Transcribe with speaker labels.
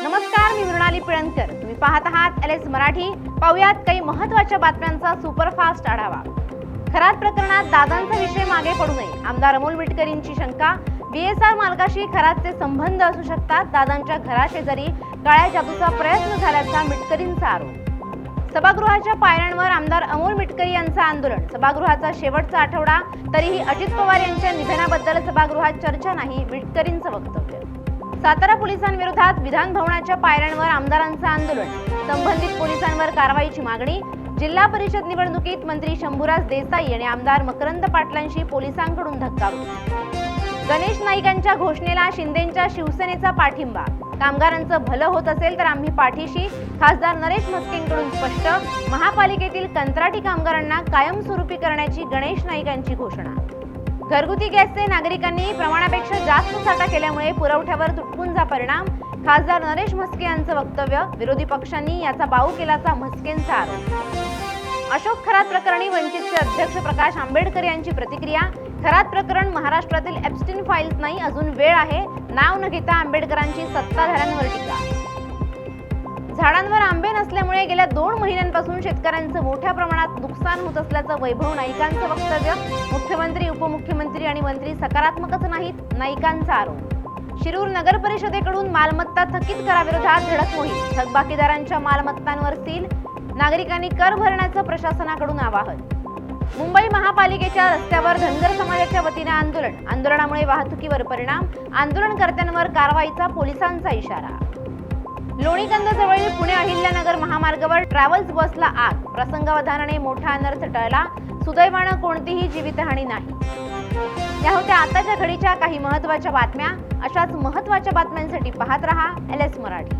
Speaker 1: नमस्कार, मी मृणाली पिळणकर. तुम्ही पाहत आहात LS मराठी. पाहुयात काही महत्त्वाच्या बातम्यांचा सुपरफास्ट आढावा. खरात प्रकरणात दादांचा विषय मागे पडू नये, आमदार अमोल मिटकरींची शंका. BSR मालकाशी खरातचे संबंध असू शकतात. दादांच्या घराशेजारी काळ्या जादूचा प्रयत्न झाल्याचा मिटकरींचा आरोप. सभागृहाच्या पायऱ्यांवर आमदार अमोल मिटकरी यांचं आंदोलन. सभागृहाचा शेवटचा आठवडा, तरीही अजित पवार यांच्या निधनाबद्दल सभागृहात चर्चा नाही, मिटकरींचं वक्तव्य. सातारा पोलिसांविरोधात विधान भवनाच्या पायऱ्यांवर आमदारांचं आंदोलन. संबंधित पोलिसांवर कारवाईची मागणी. जिल्हा परिषद निवडणुकीत मंत्री शंभूराज देसाई आणि आमदार मकरंद पाटलांशी पोलिसांकडून धक्काबुक्की. गणेश नाईकांच्या घोषणेला शिंदेंच्या शिवसेनेचा पाठिंबा. कामगारांचं भलं होत असेल तर आम्ही पाठीशी, खासदार नरेश म्हस्केंकडून स्पष्ट. महापालिकेतील कंत्राटी कामगारांना कायमस्वरूपी करण्याची गणेश नाईकांची घोषणा. घरगुती गॅसचे नागरिकांनी प्रमाणापेक्षा जास्त साठा केल्यामुळे पुरवठ्यावर तुटपुंजा परिणाम. खासदार नरेश म्हस्के यांचं वक्तव्य. विरोधी पक्षांनी याचा बाऊ केल्याचा म्हस्केंचा आरोप. अशोक खरात प्रकरणी वंचितचे अध्यक्ष प्रकाश आंबेडकर यांची प्रतिक्रिया. खरात प्रकरण महाराष्ट्रातील एप्स्टीन फाईल्स नाही, अजून वेळ आहे. नाव न घेता आंबेडकरांची सत्ताधाऱ्यांवर टीका. झाडांवर आंबे नसल्यामुळे गेल्या 2 महिन्यांपासून शेतकऱ्यांचं मोठ्या प्रमाणात नुकसान होत असल्याचं वैभव नाईकांचं वक्तव्य. मुख्यमंत्री, उपमुख्यमंत्री आणि मंत्री सकारात्मकच नाहीत, नाईकांचा आरोप. शिरूर नगर परिषदेकडून मालमत्ता थकीत कराविरोधात धडक मोहीम. थकबाकीदारांच्या मालमत्तांवर सील. नागरिकांनी कर भरण्याचं प्रशासनाकडून आवाहन. मुंबई महापालिकेच्या रस्त्यावर धनगर समाजाच्या वतीने आंदोलन. आंदोलनामुळे वाहतुकीवर परिणाम. आंदोलनकर्त्यांवर कारवाईचा पोलिसांचा इशारा. लोणीकंदजवळील पुणे अहिल्यानगर महामार्गावर ट्रॅव्हल्स बसला आग. प्रसंगावधानाने मोठा अनर्थ टळला. सुदैवानं कोणतीही जीवितहानी नाही. या होत्या आताच्या घडीच्या काही महत्त्वाच्या बातम्या. अशाच महत्त्वाच्या बातम्यांसाठी पाहत रहा LS मराठी.